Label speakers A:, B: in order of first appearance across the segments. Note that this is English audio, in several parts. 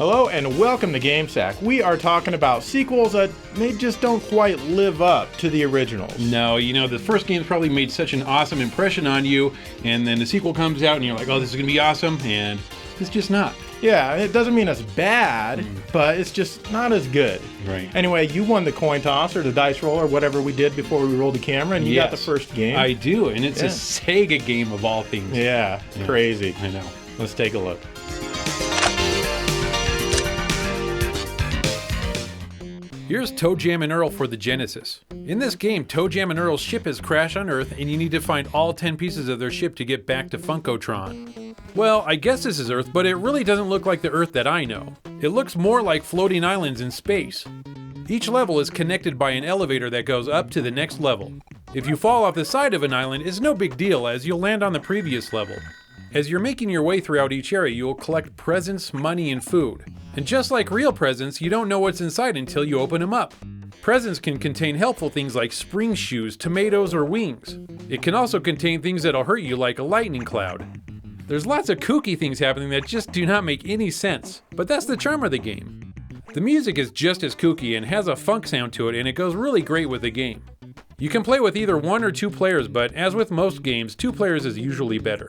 A: Hello and welcome to GameSack. We are talking about sequels that they just don't quite live up to the originals.
B: No, the first game's probably made such an awesome impression on you, and then the sequel comes out and you're like, oh, this is going to be awesome, and it's just not.
A: Yeah, it doesn't mean it's bad, but it's just not as good.
B: Right.
A: Anyway, you won the coin toss or the dice roll or whatever we did before we rolled the camera, and you got the first game.
B: I do, and it's a Sega game of all things.
A: Yeah, crazy.
B: I know.
A: Let's take a look.
B: Here's Toejam and Earl for the Genesis. In this game, Toejam and Earl's ship has crashed on Earth, and you need to find all 10 pieces of their ship to get back to Funkotron. Well, I guess this is Earth, but it really doesn't look like the Earth that I know. It looks more like floating islands in space. Each level is connected by an elevator that goes up to the next level. If you fall off the side of an island, it's no big deal, as you'll land on the previous level. As you're making your way throughout each area, you'll collect presents, money, and food. And just like real presents, you don't know what's inside until you open them up. Presents can contain helpful things like spring shoes, tomatoes, or wings. It can also contain things that'll hurt you, like a lightning cloud. There's lots of kooky things happening that just do not make any sense, but that's the charm of the game. The music is just as kooky and has a funk sound to it, and it goes really great with the game. You can play with either 1 or 2 players, but as with most games, 2 players is usually better.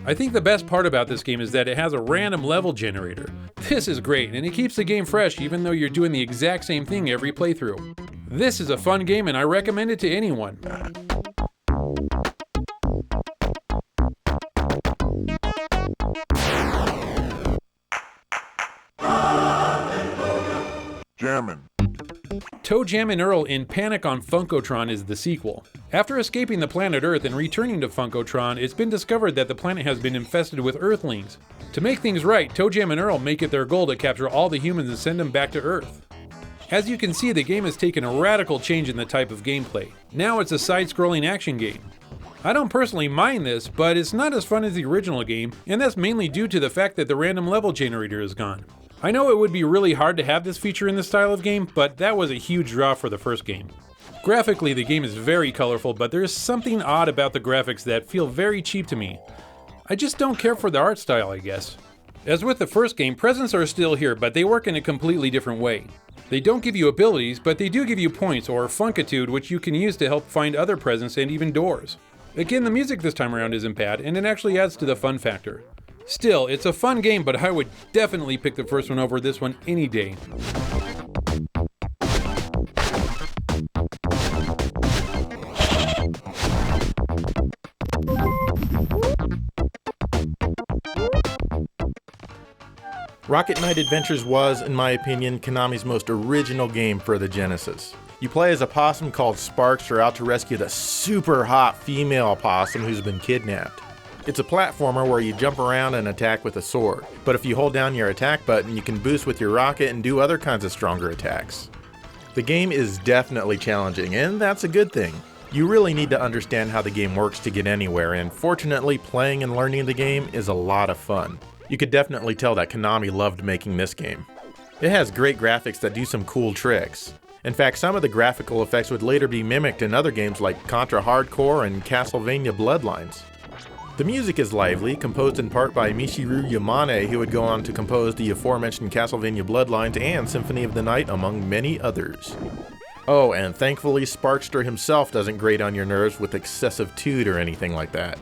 B: I think the best part about this game is that it has a random level generator. This is great, and it keeps the game fresh even though you're doing the exact same thing every playthrough. This is a fun game and I recommend it to anyone.
C: Jammin'.
B: Toejam and Earl in Panic on Funkotron is the sequel. After escaping the planet Earth and returning to Funkotron, it's been discovered that the planet has been infested with Earthlings. To make things right, Toejam and Earl make it their goal to capture all the humans and send them back to Earth. As you can see, the game has taken a radical change in the type of gameplay. Now it's a side-scrolling action game. I don't personally mind this, but it's not as fun as the original game, and that's mainly due to the fact that the random level generator is gone. I know it would be really hard to have this feature in this style of game, but that was a huge draw for the first game. Graphically, the game is very colorful, but there's something odd about the graphics that feel very cheap to me. I just don't care for the art style, I guess. As with the first game, presents are still here, but they work in a completely different way. They don't give you abilities, but they do give you points or funkitude, which you can use to help find other presents and even doors. Again, the music this time around isn't bad, and it actually adds to the fun factor. Still, it's a fun game, but I would definitely pick the first one over this one any day.
A: Rocket Knight Adventures was, in my opinion, Konami's most original game for the Genesis. You play as a possum called Sparkster out to rescue the super hot female possum who's been kidnapped. It's a platformer where you jump around and attack with a sword, but if you hold down your attack button, you can boost with your rocket and do other kinds of stronger attacks. The game is definitely challenging, and that's a good thing. You really need to understand how the game works to get anywhere, and fortunately, playing and learning the game is a lot of fun. You could definitely tell that Konami loved making this game. It has great graphics that do some cool tricks. In fact, some of the graphical effects would later be mimicked in other games like Contra Hardcore and Castlevania Bloodlines. The music is lively, composed in part by Michiru Yamane, who would go on to compose the aforementioned Castlevania Bloodlines and Symphony of the Night, among many others. Oh, and thankfully Sparkster himself doesn't grate on your nerves with excessive toot or anything like that.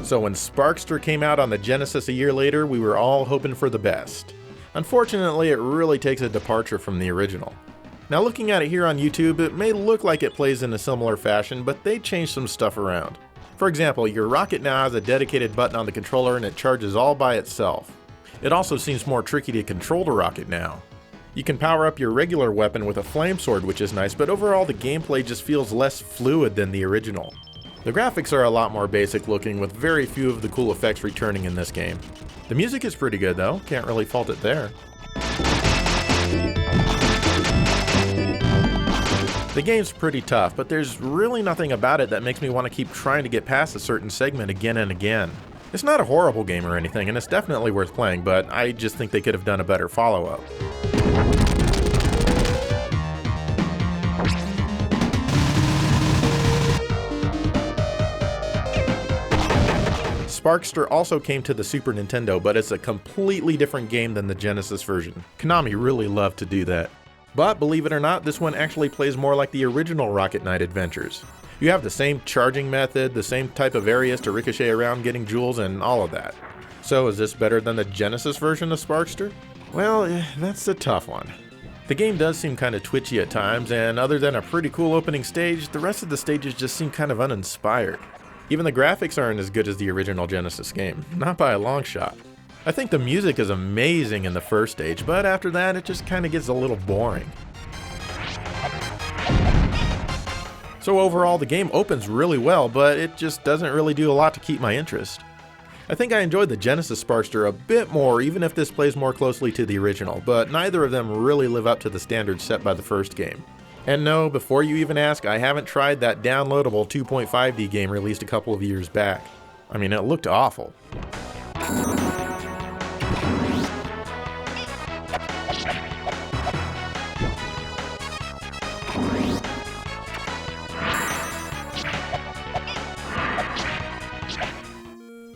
A: So when Sparkster came out on the Genesis a year later, we were all hoping for the best. Unfortunately, it really takes a departure from the original. Now looking at it here on YouTube, it may look like it plays in a similar fashion, but they changed some stuff around. For example, your rocket now has a dedicated button on the controller and it charges all by itself. It also seems more tricky to control the rocket now. You can power up your regular weapon with a flame sword, which is nice, but overall the gameplay just feels less fluid than the original. The graphics are a lot more basic looking, with very few of the cool effects returning in this game. The music is pretty good though, can't really fault it there. The game's pretty tough, but there's really nothing about it that makes me want to keep trying to get past a certain segment again and again. It's not a horrible game or anything, and it's definitely worth playing, but I just think they could have done a better follow-up. Sparkster also came to the Super Nintendo, but it's a completely different game than the Genesis version. Konami really loved to do that. But believe it or not, this one actually plays more like the original Rocket Knight adventures. You have the same charging method, the same type of areas to ricochet around getting jewels, and all of that. So is this better than the Genesis version of Sparkster? Well, that's a tough one. The game does seem kind of twitchy at times, and other than a pretty cool opening stage, the rest of the stages just seem kind of uninspired. Even the graphics aren't as good as the original Genesis game, not by a long shot. I think the music is amazing in the first stage, but after that it just kind of gets a little boring. So overall, the game opens really well, but it just doesn't really do a lot to keep my interest. I think I enjoyed the Genesis Sparkster a bit more, even if this plays more closely to the original, but neither of them really live up to the standards set by the first game. And no, before you even ask, I haven't tried that downloadable 2.5D game released a couple of years back. I mean, it looked awful.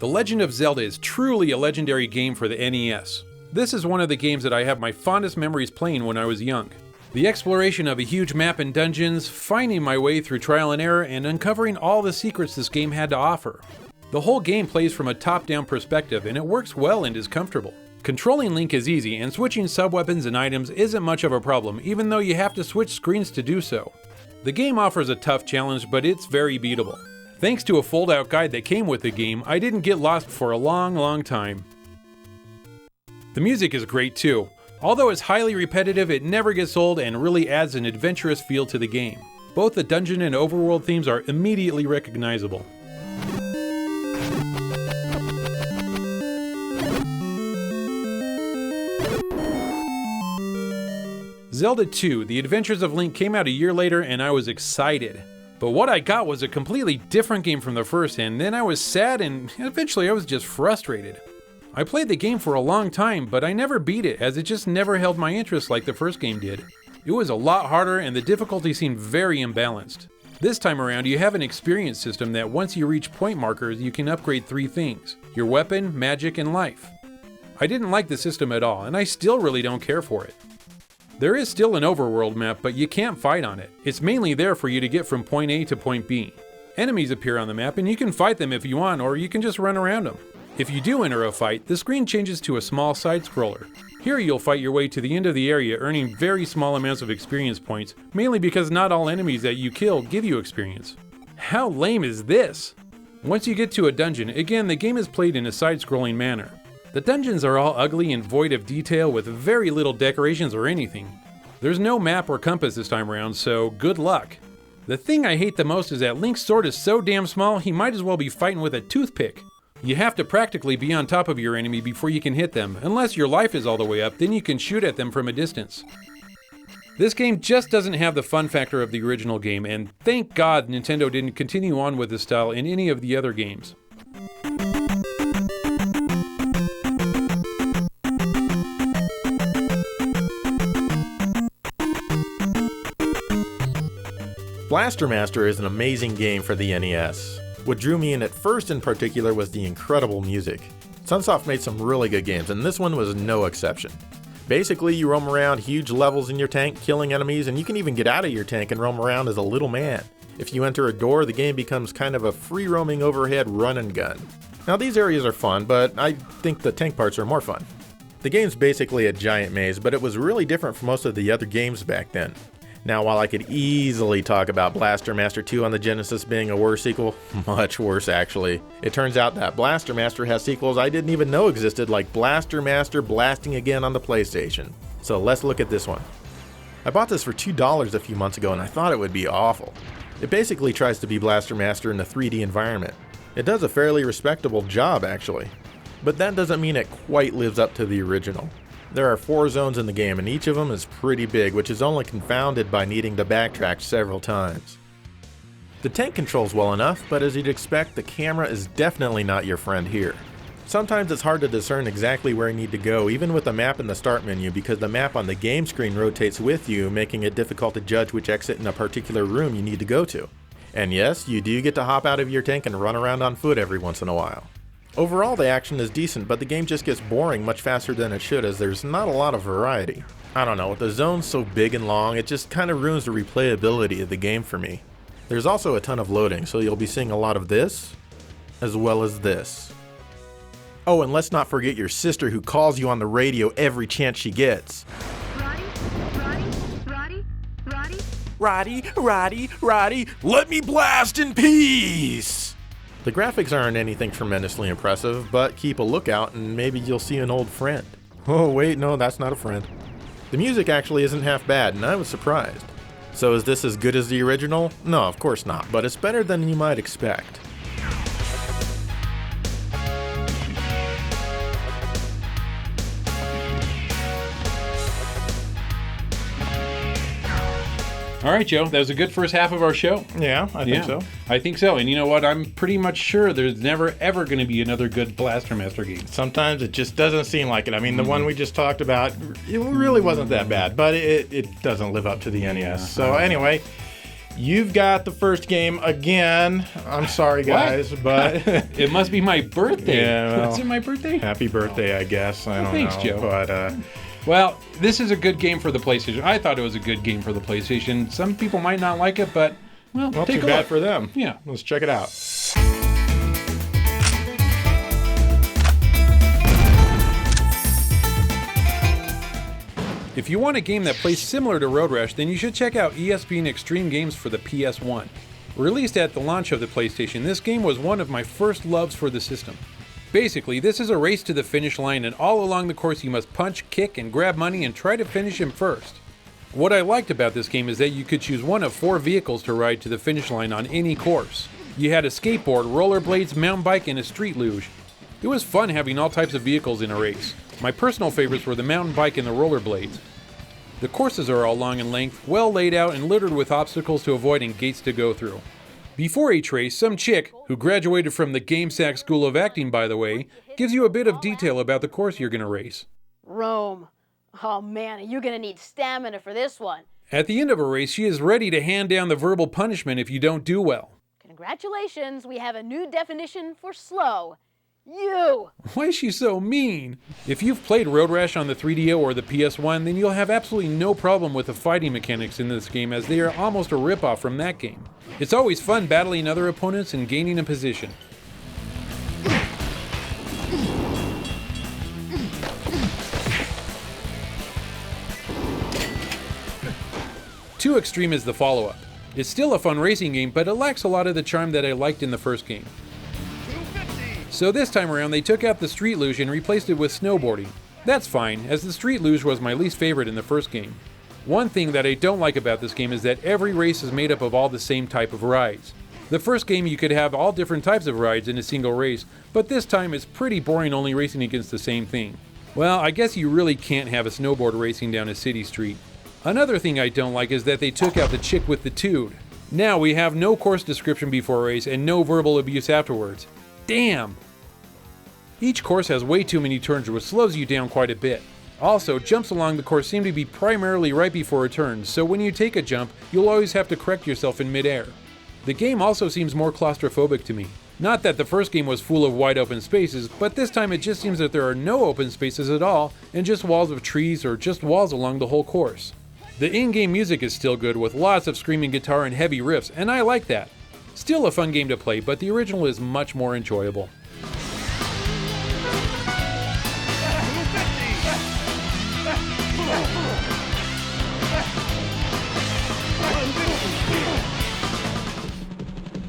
B: The Legend of Zelda is truly a legendary game for the NES. This is one of the games that I have my fondest memories playing when I was young. The exploration of a huge map and dungeons, finding my way through trial and error, and uncovering all the secrets this game had to offer. The whole game plays from a top-down perspective, and it works well and is comfortable. Controlling Link is easy, and switching sub-weapons and items isn't much of a problem, even though you have to switch screens to do so. The game offers a tough challenge, but it's very beatable. Thanks to a fold-out guide that came with the game, I didn't get lost for a long time. The music is great too. Although it's highly repetitive, it never gets old and really adds an adventurous feel to the game. Both the dungeon and overworld themes are immediately recognizable. Zelda 2: The Adventures of Link came out a year later and I was excited. But what I got was a completely different game from the first, and then I was sad and eventually I was just frustrated. I played the game for a long time, but I never beat it as it just never held my interest like the first game did. It was a lot harder and the difficulty seemed very imbalanced. This time around you have an experience system that once you reach point markers you can upgrade 3 things: your weapon, magic, and life. I didn't like the system at all, and I still really don't care for it. There is still an overworld map, but you can't fight on it. It's mainly there for you to get from point A to point B. Enemies appear on the map and you can fight them if you want, or you can just run around them. If you do enter a fight, the screen changes to a small side scroller. Here you'll fight your way to the end of the area, earning very small amounts of experience points, mainly because not all enemies that you kill give you experience. How lame is this? Once you get to a dungeon, again the game is played in a side-scrolling manner. The dungeons are all ugly and void of detail with very little decorations or anything. There's no map or compass this time around, so good luck. The thing I hate the most is that Link's sword is so damn small he might as well be fighting with a toothpick. You have to practically be on top of your enemy before you can hit them. Unless your life is all the way up, then you can shoot at them from a distance. This game just doesn't have the fun factor of the original game, and thank God Nintendo didn't continue on with this style in any of the other games.
A: Blaster Master is an amazing game for the NES. What drew me in at first in particular was the incredible music. Sunsoft made some really good games, and this one was no exception. Basically, you roam around huge levels in your tank, killing enemies, and you can even get out of your tank and roam around as a little man. If you enter a door, the game becomes kind of a free-roaming overhead run and gun. Now these areas are fun, but I think the tank parts are more fun. The game's basically a giant maze, but it was really different from most of the other games back then. Now, while I could easily talk about Blaster Master 2 on the Genesis being a worse sequel, much worse actually, it turns out that Blaster Master has sequels I didn't even know existed, like Blaster Master Blasting Again on the PlayStation. So let's look at this one. I bought this for $2 a few months ago and I thought it would be awful. It basically tries to be Blaster Master in a 3D environment. It does a fairly respectable job actually, but that doesn't mean it quite lives up to the original. There are 4 zones in the game and each of them is pretty big, which is only confounded by needing to backtrack several times. The tank controls well enough, but as you'd expect, the camera is definitely not your friend here. Sometimes it's hard to discern exactly where you need to go, even with the map in the start menu, because the map on the game screen rotates with you, making it difficult to judge which exit in a particular room you need to go to. And yes, you do get to hop out of your tank and run around on foot every once in a while. Overall, the action is decent, but the game just gets boring much faster than it should as there's not a lot of variety. I don't know, with the zones so big and long, it just kind of ruins the replayability of the game for me. There's also a ton of loading, so you'll be seeing a lot of this, as well as this. Oh, and let's not forget your sister who calls you on the radio every chance she gets. Roddy, let me blast in peace! The graphics aren't anything tremendously impressive, but keep a lookout and maybe you'll see an old friend. Oh wait, no, that's not a friend. The music actually isn't half bad, and I was surprised. So is this as good as the original? No, of course not, but it's better than you might expect.
B: All right, Joe, that was a good first half of our show.
A: Yeah, I think so.
B: I think so. And you know what? I'm pretty much sure there's never, ever going to be another good Blaster Master game.
A: Sometimes it just doesn't seem like it. I mean, the one we just talked about, it really wasn't that bad, but it doesn't live up to the NES. So anyway, you've got the first game again. I'm sorry, guys, but...
B: It must be my birthday.
A: Yeah, well,
B: is it my birthday?
A: Happy birthday, I guess. I don't know.
B: Thanks, Joe.
A: But,
B: well, this is a good game for the PlayStation. I thought it was a good game for the PlayStation. Some people might not like it, but, well take
A: too
B: a
A: bad
B: look.
A: for them.
B: Yeah.
A: Let's check it out.
B: If you want a game that plays similar to Road Rash, then you should check out ESPN Extreme Games for the PS1. Released at the launch of the PlayStation, this game was one of my first loves for the system. Basically, this is a race to the finish line, and all along the course you must punch, kick, and grab money and try to finish him first. What I liked about this game is that you could choose one of 4 vehicles to ride to the finish line on any course. You had a skateboard, rollerblades, mountain bike, and a street luge. It was fun having all types of vehicles in a race. My personal favorites were the mountain bike and the rollerblades. The courses are all long in length, well laid out, and littered with obstacles to avoid and gates to go through. Before each race, some chick, who graduated from the GameSack School of Acting by the way, gives you a bit of detail about the course you're going to race.
C: Rome. Oh man, you're going to need stamina for this one.
B: At the end of a race, she is ready to hand down the verbal punishment if you don't do well.
C: Congratulations, we have a new definition for slow. You!
B: Why is she so mean? If you've played Road Rash on the 3DO or the PS1, then you'll have absolutely no problem with the fighting mechanics in this game, as they are almost a ripoff from that game. It's always fun battling other opponents and gaining a position. Too Extreme is the follow-up. It's still a fun racing game, but it lacks a lot of the charm that I liked in the first game. So this time around, they took out the street luge and replaced it with snowboarding. That's fine, as the street luge was my least favorite in the first game. One thing that I don't like about this game is that every race is made up of all the same type of rides. The first game you could have all different types of rides in a single race, but this time it's pretty boring only racing against the same thing. Well, I guess you really can't have a snowboard racing down a city street. Another thing I don't like is that they took out the chick with the tood. Now we have no course description before a race and no verbal abuse afterwards. Damn! Each course has way too many turns, which slows you down quite a bit. Also, jumps along the course seem to be primarily right before a turn, so when you take a jump, you'll always have to correct yourself in midair. The game also seems more claustrophobic to me. Not that the first game was full of wide open spaces, but this time it just seems that there are no open spaces at all, and just walls of trees or just walls along the whole course. The in-game music is still good, with lots of screaming guitar and heavy riffs, and I like that. Still a fun game to play, but the original is much more enjoyable.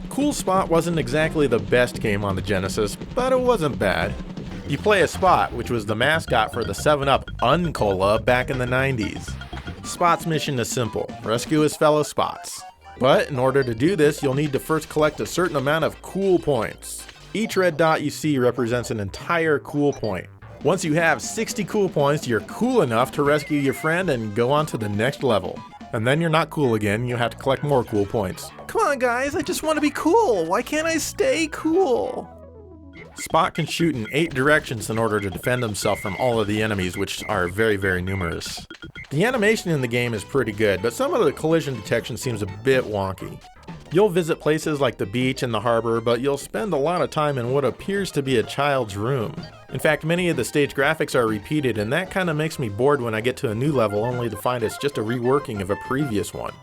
A: Cool Spot wasn't exactly the best game on the Genesis, but it wasn't bad. You play as Spot, which was the mascot for the 7-Up Uncola back in the 90s. Spot's mission is simple: rescue his fellow Spots. But in order to do this, you'll need to first collect a certain amount of cool points. Each red dot you see represents an entire cool point. Once you have 60 cool points, you're cool enough to rescue your friend and go on to the next level. And then you're not cool again, you have to collect more cool points. Come on guys, I just want to be cool. Why can't I stay cool? Spot can shoot in 8 directions in order to defend himself from all of the enemies, which are very, very numerous. The animation in the game is pretty good, but some of the collision detection seems a bit wonky. You'll visit places like the beach and the harbor, but you'll spend a lot of time in what appears to be a child's room. In fact, many of the stage graphics are repeated, and that kind of makes me bored when I get to a new level only to find it's just a reworking of a previous one.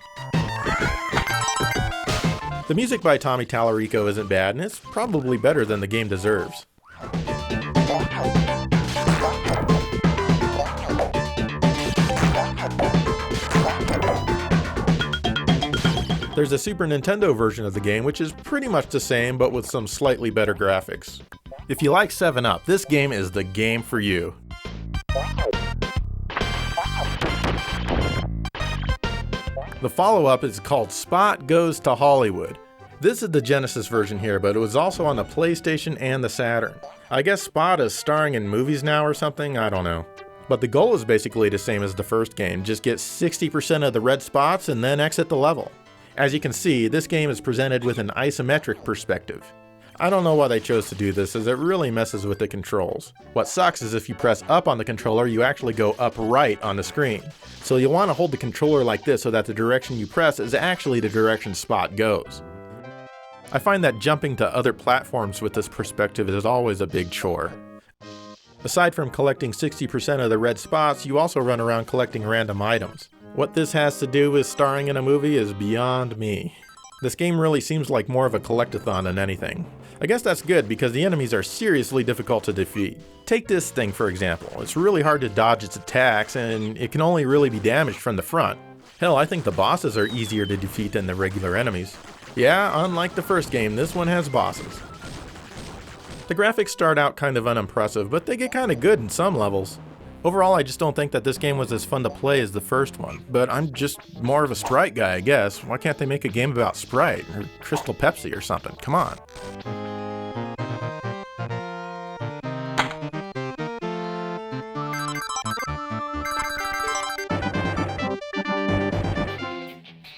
A: The music by Tommy Tallarico isn't bad, and it's probably better than the game deserves. There's a Super Nintendo version of the game which is pretty much the same but with some slightly better graphics. If you like 7-Up, this game is the game for you. The follow-up is called Spot Goes to Hollywood. This is the Genesis version here, but it was also on the PlayStation and the Saturn. I guess Spot is starring in movies now or something, I don't know. But the goal is basically the same as the first game, just get 60% of the red spots and then exit the level. As you can see, this game is presented with an isometric perspective. I don't know why they chose to do this, as it really messes with the controls. What sucks is if you press up on the controller, you actually go up right on the screen. So you'll want to hold the controller like this so that the direction you press is actually the direction Spot goes. I find that jumping to other platforms with this perspective is always a big chore. Aside from collecting 60% of the red spots, you also run around collecting random items. What this has to do with starring in a movie is beyond me. This game really seems like more of a collectathon than anything. I guess that's good because the enemies are seriously difficult to defeat. Take this thing for example. It's really hard to dodge its attacks and it can only really be damaged from the front. Hell, I think the bosses are easier to defeat than the regular enemies. Yeah, unlike the first game, this one has bosses. The graphics start out kind of unimpressive, but they get kind of good in some levels. Overall, I just don't think that this game was as fun to play as the first one, but I'm just more of a Sprite guy, I guess. Why can't they make a game about Sprite, or Crystal Pepsi or something? Come on.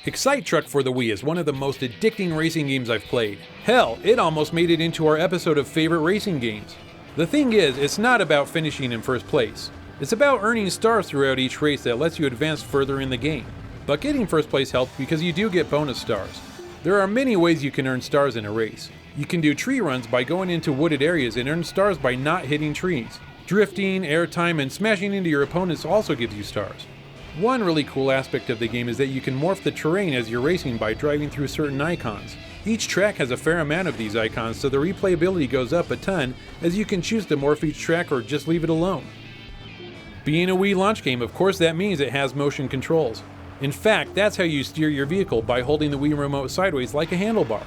B: Excite Truck for the Wii is one of the most addicting racing games I've played. Hell, it almost made it into our episode of favorite racing games. The thing is, it's not about finishing in first place. It's about earning stars throughout each race that lets you advance further in the game. But getting first place helps because you do get bonus stars. There are many ways you can earn stars in a race. You can do tree runs by going into wooded areas and earn stars by not hitting trees. Drifting, airtime, and smashing into your opponents also gives you stars. One really cool aspect of the game is that you can morph the terrain as you're racing by driving through certain icons. Each track has a fair amount of these icons, so the replayability goes up a ton as you can choose to morph each track or just leave it alone. Being a Wii launch game, of course that means it has motion controls. In fact, that's how you steer your vehicle, by holding the Wii remote sideways like a handlebar.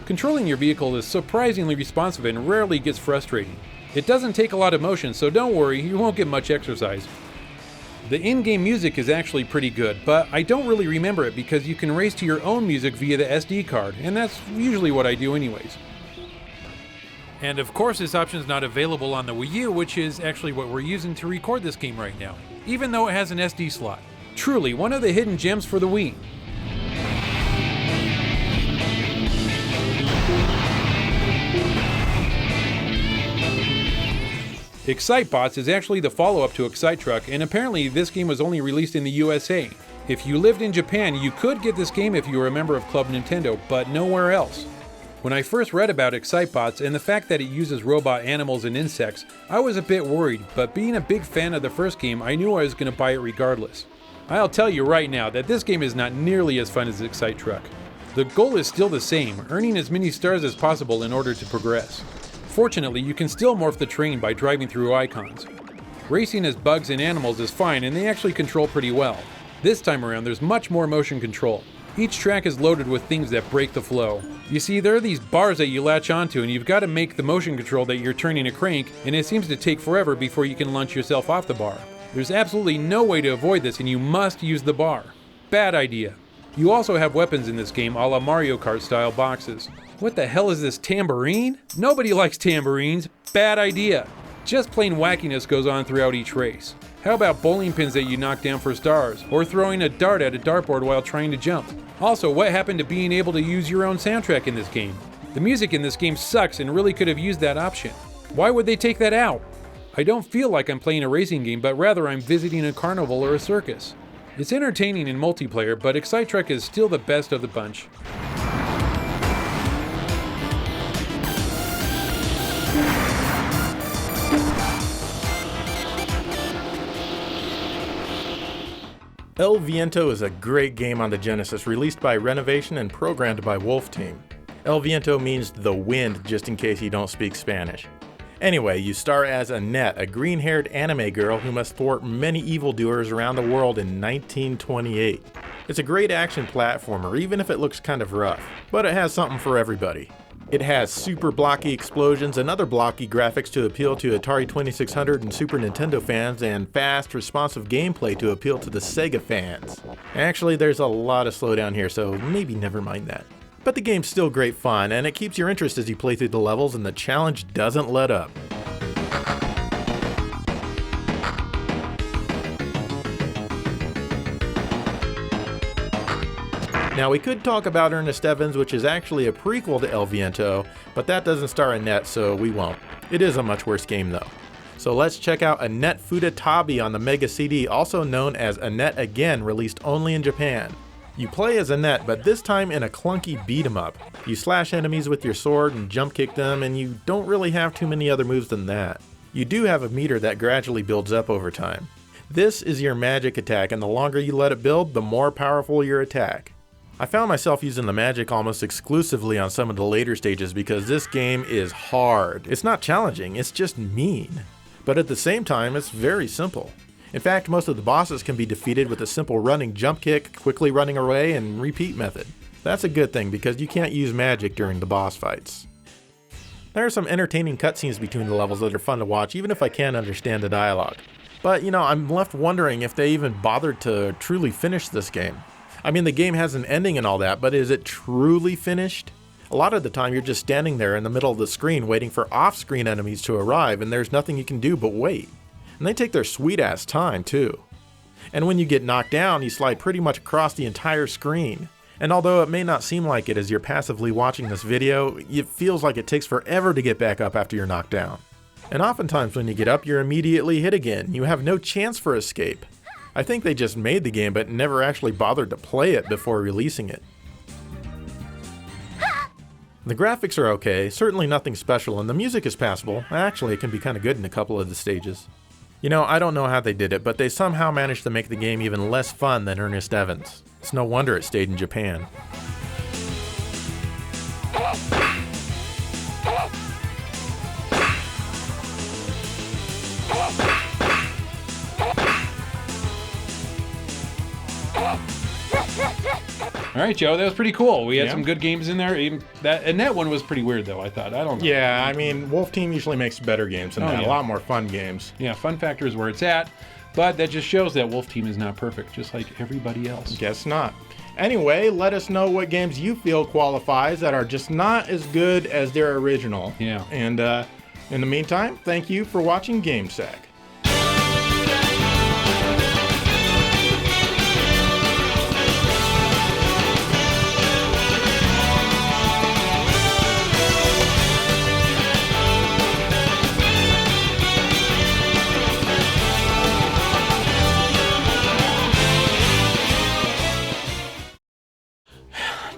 B: Controlling your vehicle is surprisingly responsive and rarely gets frustrating. It doesn't take a lot of motion, so don't worry, you won't get much exercise. The in-game music is actually pretty good, but I don't really remember it because you can race to your own music via the SD card, and that's usually what I do anyways. And of course this option is not available on the Wii U, which is actually what we're using to record this game right now, even though it has an SD slot. Truly one of the hidden gems for the Wii. Excitebots is actually the follow-up to Excite Truck, and apparently this game was only released in the USA. If you lived in Japan, you could get this game if you were a member of Club Nintendo, but nowhere else. When I first read about Excitebots and the fact that it uses robot animals and insects, I was a bit worried, but being a big fan of the first game, I knew I was going to buy it regardless. I'll tell you right now that this game is not nearly as fun as Excite Truck. The goal is still the same, earning as many stars as possible in order to progress. Fortunately, you can still morph the terrain by driving through icons. Racing as bugs and animals is fine, and they actually control pretty well. This time around, there's much more motion control. Each track is loaded with things that break the flow. You see, there are these bars that you latch onto, and you've got to make the motion control that you're turning a crank, and it seems to take forever before you can launch yourself off the bar. There's absolutely no way to avoid this, and you must use the bar. Bad idea. You also have weapons in this game, a la Mario Kart style boxes. What the hell is this tambourine? Nobody likes tambourines. Bad idea. Just plain wackiness goes on throughout each race. How about bowling pins that you knock down for stars? Or throwing a dart at a dartboard while trying to jump? Also, what happened to being able to use your own soundtrack in this game? The music in this game sucks and really could have used that option. Why would they take that out? I don't feel like I'm playing a racing game, but rather I'm visiting a carnival or a circus. It's entertaining in multiplayer, but Excite Truck is still the best of the bunch.
A: El Viento is a great game on the Genesis, released by Renovation and programmed by Wolf Team. El Viento means the wind, just in case you don't speak Spanish. Anyway, you star as Annette, a green-haired anime girl who must thwart many evildoers around the world in 1928. It's a great action platformer, even if it looks kind of rough, but it has something for everybody. It has super blocky explosions and other blocky graphics to appeal to Atari 2600 and Super Nintendo fans, and fast, responsive gameplay to appeal to the Sega fans. Actually, there's a lot of slowdown here, so maybe never mind that. But the game's still great fun, and it keeps your interest as you play through the levels, and the challenge doesn't let up. Now, we could talk about Ernest Evans, which is actually a prequel to El Viento, but that doesn't star Annette, so we won't. It is a much worse game, though. So let's check out Annette Fudatabi on the Mega CD, also known as Annette Again, released only in Japan. You play as Annette, but this time in a clunky beat-em-up. You slash enemies with your sword and jump kick them, and you don't really have too many other moves than that. You do have a meter that gradually builds up over time. This is your magic attack, and the longer you let it build, the more powerful your attack. I found myself using the magic almost exclusively on some of the later stages because this game is hard. It's not challenging, it's just mean. But at the same time, it's very simple. In fact, most of the bosses can be defeated with a simple running jump kick, quickly running away, and repeat method. That's a good thing because you can't use magic during the boss fights. There are some entertaining cutscenes between the levels that are fun to watch, even if I can't understand the dialogue. But, I'm left wondering if they even bothered to truly finish this game. I mean, the game has an ending and all that, but is it truly finished? A lot of the time you're just standing there in the middle of the screen waiting for off-screen enemies to arrive, and there's nothing you can do but wait. And they take their sweet-ass time, too. And when you get knocked down, you slide pretty much across the entire screen. And although it may not seem like it as you're passively watching this video, it feels like it takes forever to get back up after you're knocked down. And oftentimes when you get up, you're immediately hit again. You have no chance for escape. I think they just made the game but never actually bothered to play it before releasing it. The graphics are okay, certainly nothing special, and the music is passable. Actually, it can be kind of good in a couple of the stages. I don't know how they did it, but they somehow managed to make the game even less fun than Ernest Evans. It's no wonder it stayed in Japan.
B: All right, Joe, that was pretty cool. We had some good games in there. Even that Annette one was pretty weird, though, I thought. I don't know.
A: Yeah, I mean, Wolf Team usually makes better games than that.
B: Yeah.
A: A lot more fun games.
B: Yeah, fun factor is where it's at. But that just shows that Wolf Team is not perfect, just like everybody else.
A: Guess not. Anyway, let us know what games you feel qualifies that are just not as good as their original.
B: Yeah.
A: And in the meantime, thank you for watching GameSack.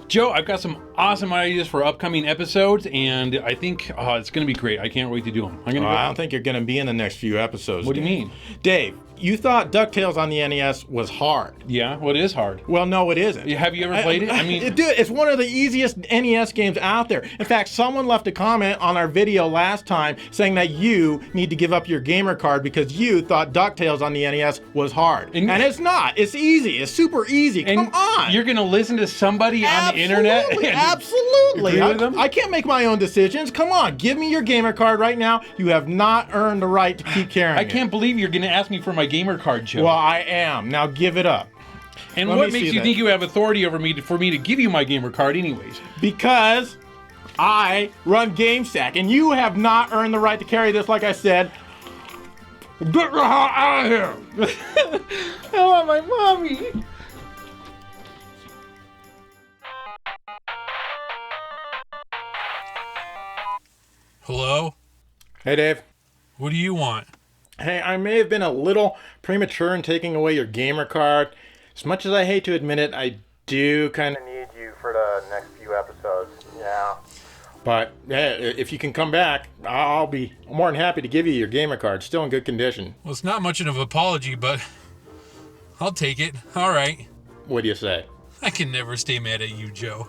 B: Joe, I've got some awesome ideas for upcoming episodes, and I think it's going to be great. I can't wait to do them.
A: I don't think you're going to be in the next few episodes.
B: What do you mean?
A: Dave, you thought DuckTales on the NES was hard.
B: Yeah, well, it is hard.
A: Well, no, it isn't.
B: Have you ever played it? I mean,
A: dude, it's one of the easiest NES games out there. In fact, someone left a comment on our video last time saying that you need to give up your gamer card because you thought DuckTales on the NES was hard. And it's not. It's easy. It's super easy. Come on.
B: You're going to listen to somebody on the internet?
A: Absolutely.
B: Agree with them?
A: I can't make my own decisions. Come on. Give me your gamer card right now. You have not earned the right to keep carrying it.
B: I can't believe you're going to ask me for my gamer card, Joe.
A: Well, I am. Now give it up.
B: And what makes you think you have authority over me for me to give you my gamer card anyways?
A: Because I run GameSack, and you have not earned the right to carry this, like I said. Get the hell out of here! I want my mommy!
D: Hello?
A: Hey, Dave.
D: What do you want?
A: Hey, I may have been a little premature in taking away your gamer card. As much as I hate to admit it, I do kind of need you for the next few episodes. Yeah. But yeah, if you can come back, I'll be more than happy to give you your gamer card. Still in good condition.
D: Well, it's not much of an apology, but I'll take it. All right.
A: What do you say?
D: I can never stay mad at you, Joe.